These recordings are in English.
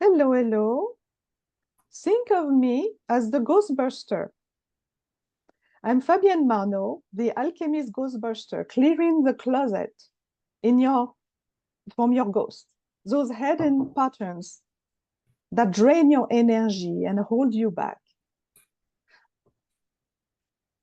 Hello, hello. Think of me as the Ghostbuster. I'm Fabienne Marneau, the alchemist Ghostbuster, clearing the closet in from your ghost. Those hidden patterns that drain your energy and hold you back.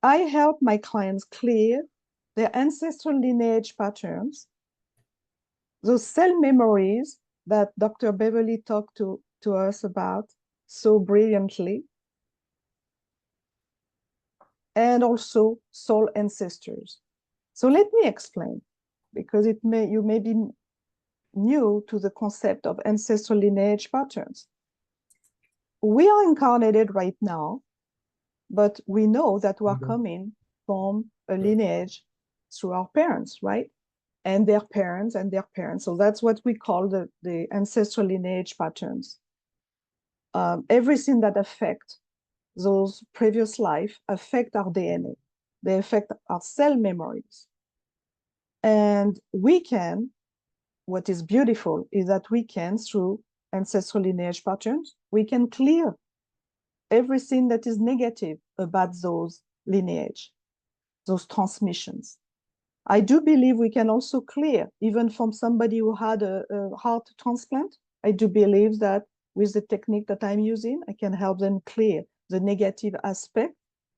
I help my clients clear their ancestral lineage patterns, those cell memories that Dr. Beverly talked to us about so brilliantly, and also soul ancestors. So let me explain, because you may be new to the concept of ancestral lineage patterns. We are incarnated right now, but we know that we are coming from a lineage through our parents, right? And their parents and their parents. So that's what we call the ancestral lineage patterns. Everything that affects those previous life affect our DNA. They affect our cell memories. And what is beautiful is that we can, through ancestral lineage patterns, we can clear everything that is negative about those lineage, those transmissions. I do believe we can also clear, even from somebody who had a heart transplant, I do believe that with the technique that I'm using, I can help them clear the negative aspect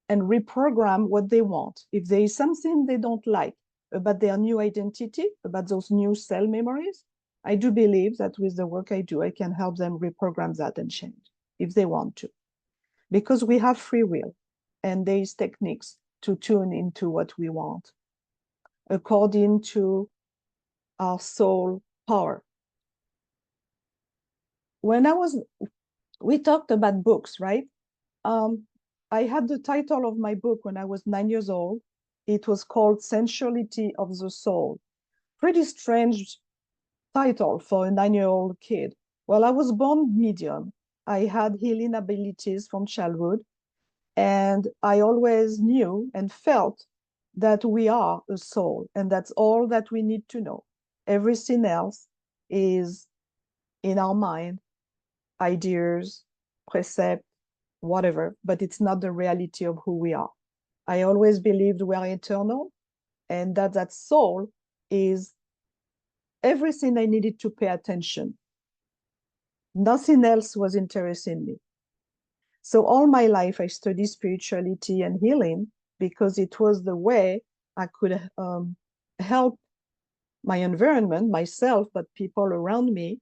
and reprogram what they want. If there is something they don't like about their new identity, about those new cell memories, I do believe that with the work I do, I can help them reprogram that and change if they want to. Because we have free will, and there is techniques to tune into what we want according to our soul power. We talked about books, right? I had the title of my book when I was 9 years old. It was called Sensuality of the Soul. Pretty strange title for a 9-year-old kid. Well, I was born medium. I had healing abilities from childhood. And I always knew and felt that we are a soul, and that's all that we need to know. Everything else is in our mind, ideas, precept, whatever, but it's not the reality of who we are. I always believed we are eternal, and that soul is everything I needed to pay attention. Nothing else was interesting me. So all my life, I studied spirituality and healing because it was the way I could help my environment, myself, but people around me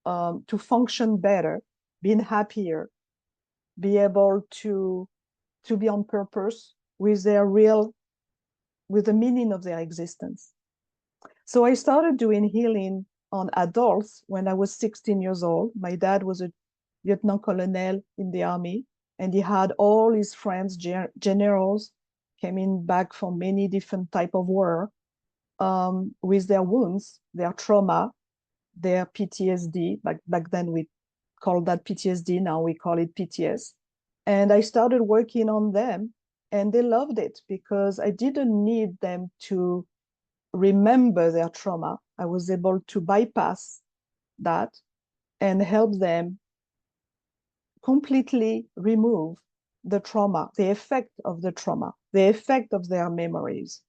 to function better, being happier, be able to be on purpose with with the meaning of their existence. So I started doing healing on adults when I was 16 years old. My dad was a lieutenant colonel in the army, and he had all his friends, generals, coming back from many different type of war with their wounds, their trauma, their PTSD. Back then we called that PTSD, now we call it PTS. And I started working on them, and they loved it because I didn't need them to remember their trauma. I was able to bypass that and help them completely remove the trauma, the effect of the trauma, the effect of their memories.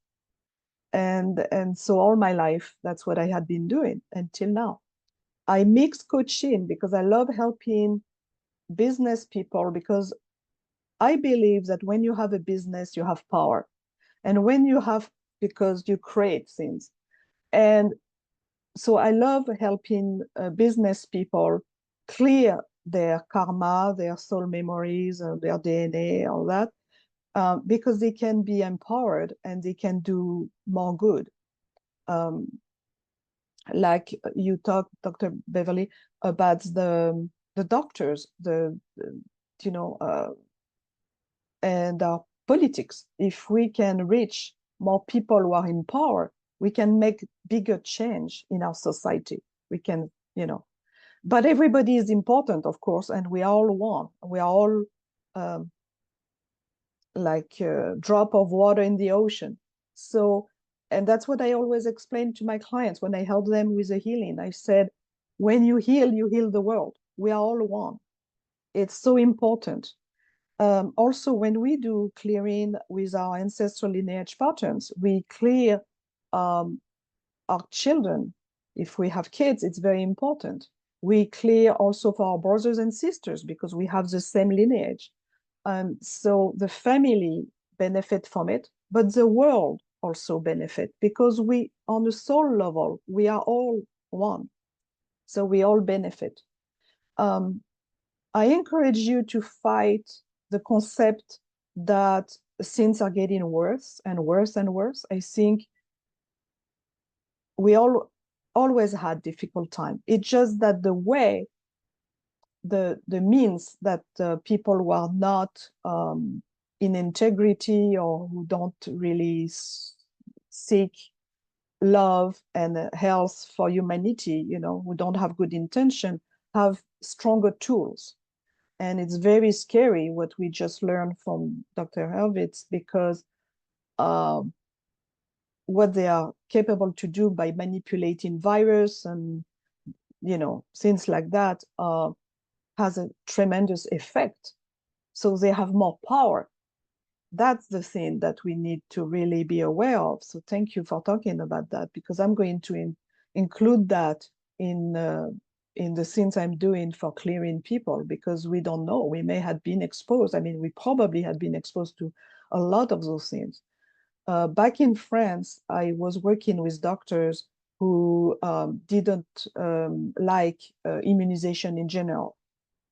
And so all my life, that's what I had been doing until now. I mix coaching because I love helping business people, because I believe that when you have a business, you have power. And when you have, because you create things. And so I love helping business people clear their karma, their soul memories, their DNA, all that, because they can be empowered and they can do more good. Like you talked, Dr. Beverly, about the doctors, and our politics. If we can reach more people who are in power, we can make bigger change in our society. We can, but everybody is important, of course, and we are all one. We are all like a drop of water in the ocean. So, and that's what I always explain to my clients when I help them with the healing. I said, when you heal the world. We are all one. It's so important. Also, when we do clearing with our ancestral lineage patterns, we clear our children. If we have kids, it's very important. We clear also for our brothers and sisters because we have the same lineage. So the family benefit from it, but the world also benefit because we, on the soul level, we are all one. So we all benefit. I encourage you to fight the concept that things are getting worse and worse and worse. I think we all always had difficult time. It's just that the way, the means that people who are not in integrity or who don't really seek love and health for humanity, you know, who don't have good intention, have stronger tools. And it's very scary what we just learned from Dr. Helvitz, because what they are capable to do by manipulating virus and, you know, things like that has a tremendous effect. So they have more power. That's the thing that we need to really be aware of. So thank you for talking about that, because I'm going to include that in the things I'm doing for clearing people, because we don't know. We may have been exposed. I mean, we probably had been exposed to a lot of those things. Back in France, I was working with doctors who didn't like immunization in general.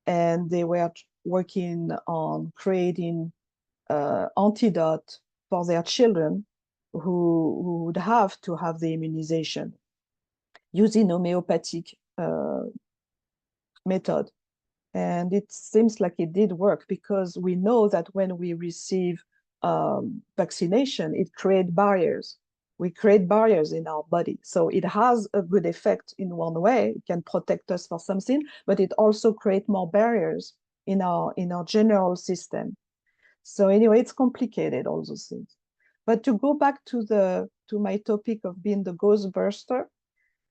And they were working on creating antidote for their children who would have to have the immunization using homeopathic method. And it seems like it did work, because we know that when we receive vaccination, it creates barriers. We create barriers in our body. So it has a good effect in one way. It can protect us for something, but it also creates more barriers in our general system. So anyway, it's complicated, all those things. But to go back to my topic of being the ghost buster,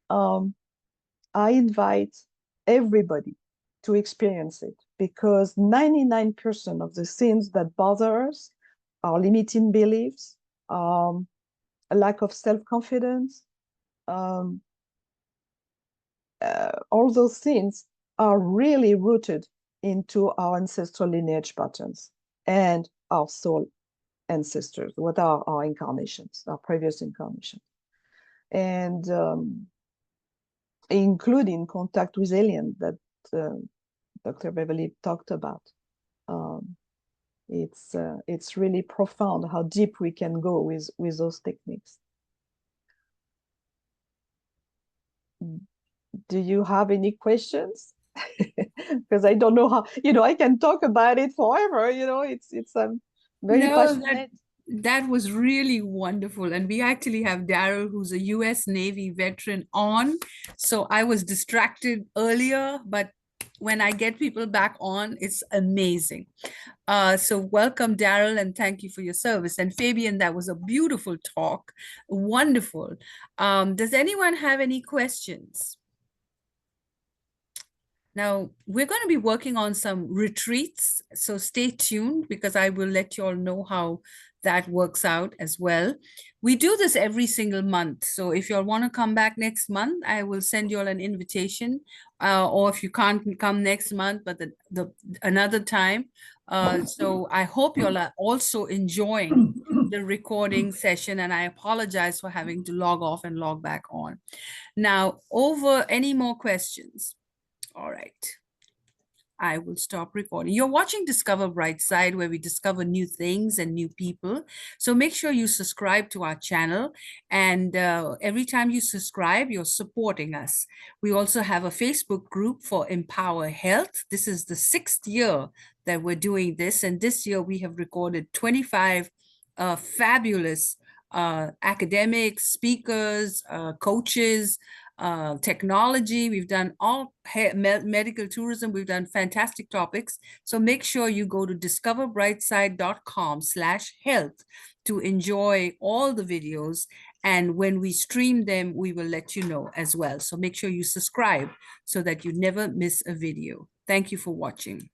I invite everybody to experience it, because 99% of the things that bother us, our limiting beliefs, a lack of self-confidence, all those things are really rooted into our ancestral lineage patterns and our soul ancestors, what are our incarnations, our previous incarnations. And including contact with aliens that Dr. Beverly talked about. It's really profound how deep we can go with those techniques. Do you have any questions? Because I don't know how, you know, I can talk about it forever, you know, it's very passionate. That was really wonderful. And we actually have Daryl, who's a US Navy veteran, on. So I was distracted earlier, but when I get people back on, it's amazing. So welcome, Daryl, and thank you for your service. And Fabienne, that was a beautiful talk. Wonderful. Does anyone have any questions? Now, we're going to be working on some retreats, so stay tuned, because I will let you all know how that works out as well. We do this every single month. So if you all want to come back next month, I will send you all an invitation. Or if you can't come next month, but another time. So I hope you all are also enjoying the recording session, and I apologize for having to log off and log back on. Now, over any more questions? All right. I will stop recording. You're watching Discover Brightside, where we discover new things and new people. So make sure you subscribe to our channel. And every time you subscribe, you're supporting us. We also have a Facebook group for Empower Health. This is the 6th year that we're doing this. And this year we have recorded 25 fabulous academics, speakers, coaches, technology. We've done all medical tourism. We've done fantastic topics. So make sure you go to discoverbrightside.com/health to enjoy all the videos And when we stream them, we will let you know as well. So make sure you subscribe so that you never miss a video. Thank you for watching.